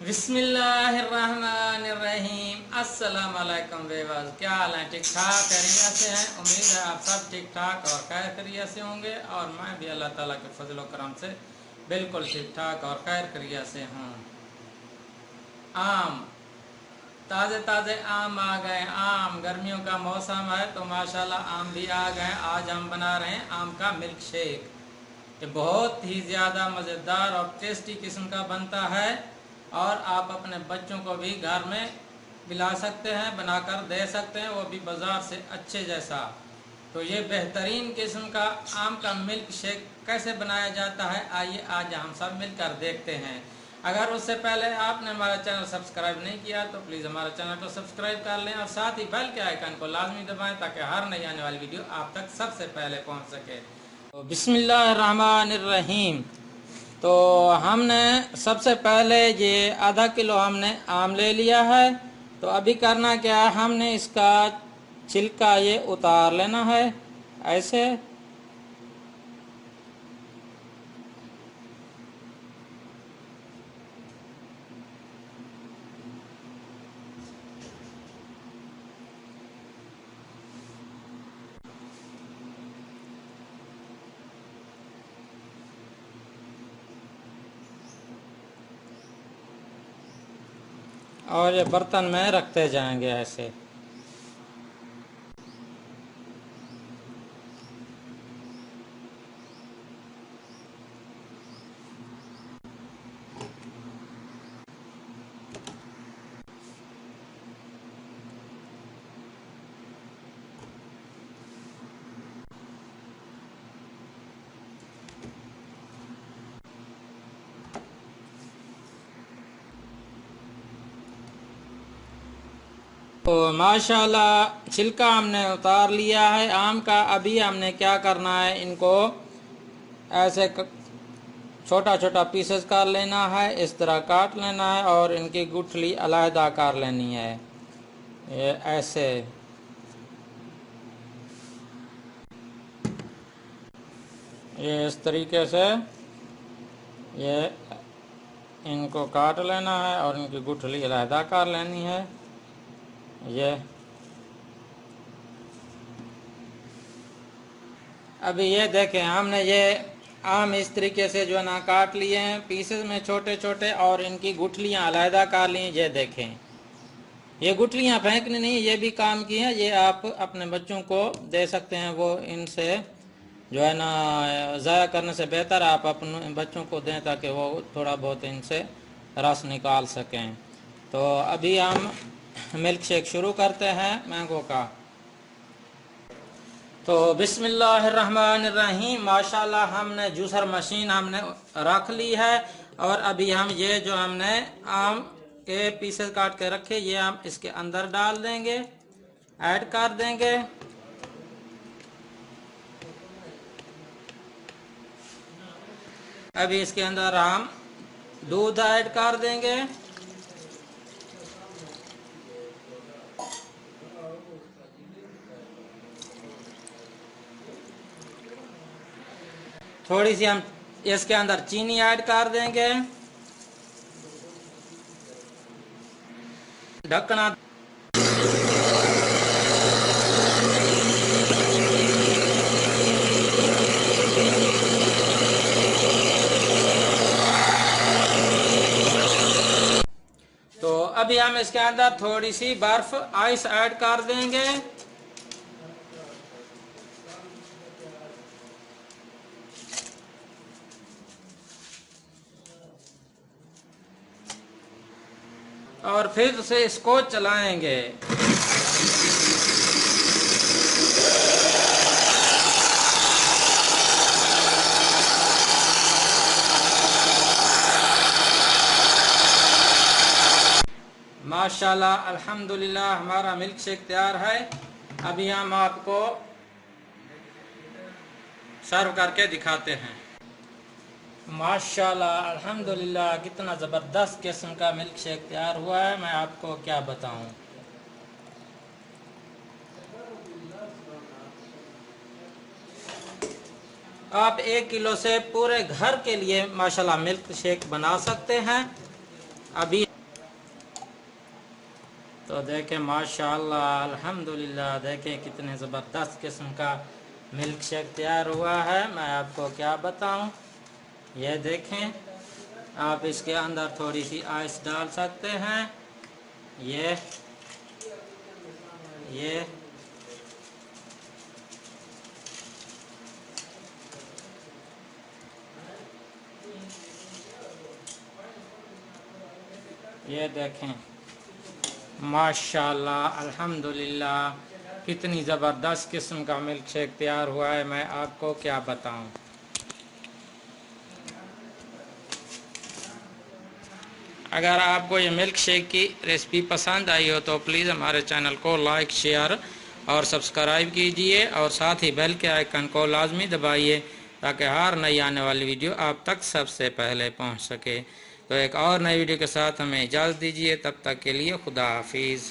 बिस्मिल्लाहिर्रहमानिर्रहीम। अस्सलाम वालेकुम व्यूअर्स, क्या हाल है? ठीक ठाक खैरियत से हैं? उम्मीद है आप सब ठीक ठाक और खैर खैरियत से होंगे और मैं भी अल्लाह ताला के फजल व करम से बिल्कुल ठीक ठाक और खैर खैरियत से हूँ। आम ताज़े ताज़े आम आ गए। आम गर्मियों का मौसम है तो माशाल्लाह आम भी आ गए। आज हम बना रहे हैं आम का मिल्क शेक। ये बहुत ही ज़्यादा मज़ेदार और टेस्टी किस्म का बनता है और आप अपने बच्चों को भी घर में पिला सकते हैं, बनाकर दे सकते हैं, वो भी बाज़ार से अच्छे जैसा। तो ये बेहतरीन किस्म का आम का मिल्क शेक कैसे बनाया जाता है, आइए आज हम सब मिलकर देखते हैं। अगर उससे पहले आपने हमारा चैनल सब्सक्राइब नहीं किया तो प्लीज़ हमारा चैनल को सब्सक्राइब कर लें और साथ ही बेल के आइकन को लाजमी दबाएं ताकि हर नई आने वाली वीडियो आप तक सबसे पहले पहुंच सके। तो बिस्मिल्लाहिर्रहमानिर्रहीम। तो हमने सबसे पहले ये आधा किलो हमने आम ले लिया है। तो अभी करना क्या है, हमने इसका छिलका ये उतार लेना है ऐसे। और ये बर्तन में रखते जाएंगे ऐसे। तो माशाल्लाह छिलका हमने उतार लिया है आम का। अभी हमने क्या करना है, इनको ऐसे छोटा छोटा पीसेस कर लेना है, इस तरह काट लेना है और इनकी गुठली अलहदा कर लेनी है ये ऐसे। ये इस तरीके से ये इनको काट लेना है और इनकी गुठली अलहदा कर लेनी है। ये अभी ये देखें, हमने ये आम इस तरीके से जो है ना काट लिए हैं पीसेस में छोटे छोटे और इनकी गुठलियाँ अलहदा कर ली। ये देखें, ये गुठलियाँ फेंकनी नहीं, ये भी काम की हैं। ये आप अपने बच्चों को दे सकते हैं, वो इनसे जो है ना ज़ाया करने से बेहतर आप अपने बच्चों को दें ताकि वो थोड़ा बहुत इनसे रस निकाल सकें। तो अभी हम मिल्क शेक शुरू करते हैं मैंगो का। तो बिस्मिल्लाहिर्रहमानिर्रहीम। माशाल्लाह हमने जूसर मशीन हमने रख ली है और अभी हम ये जो हमने आम के पीसेस काट के रखे ये हम इसके अंदर डाल देंगे, ऐड कर देंगे। अभी इसके अंदर हम दूध ऐड कर देंगे। थोड़ी सी हम इसके अंदर चीनी ऐड कर देंगे। ढकना तो अभी हम इसके अंदर थोड़ी सी बर्फ आइस ऐड कर देंगे। और फिर से इसको चलाएंगे। माशाल्लाह अल्हम्दुलिल्लाह हमारा मिल्क शेक तैयार है। अभी हम आपको सर्व करके दिखाते हैं। माशाल्लाह अल्हम्दुलिल्लाह कितना ज़बरदस्त किस्म का मिल्क शेक तैयार हुआ है, मैं आपको क्या बताऊं। आप 1 किलो से पूरे घर के लिए माशाल्लाह मिल्क शेक बना सकते हैं। अभी तो देखें माशाल्लाह अल्हम्दुलिल्लाह, देखें कितने ज़बरदस्त किस्म का मिल्क शेक तैयार हुआ है। मैं आपको क्या बताऊं, ये देखें, आप इसके अंदर थोड़ी सी आइस डाल सकते हैं। ये ये देखें माशाल्लाह अल्हम्दुलिल्लाह, कितनी ज़बरदस्त किस्म का मिल्क शेक तैयार हुआ है, मैं आपको क्या बताऊं। अगर आपको ये मिल्क शेक की रेसिपी पसंद आई हो तो प्लीज़ हमारे चैनल को लाइक, शेयर और सब्सक्राइब कीजिए और साथ ही बेल के आइकन को लाजमी दबाइए ताकि हर नई आने वाली वीडियो आप तक सबसे पहले पहुंच सके। तो एक और नई वीडियो के साथ हमें इजाज़त दीजिए, तब तक के लिए खुदा हाफिज़।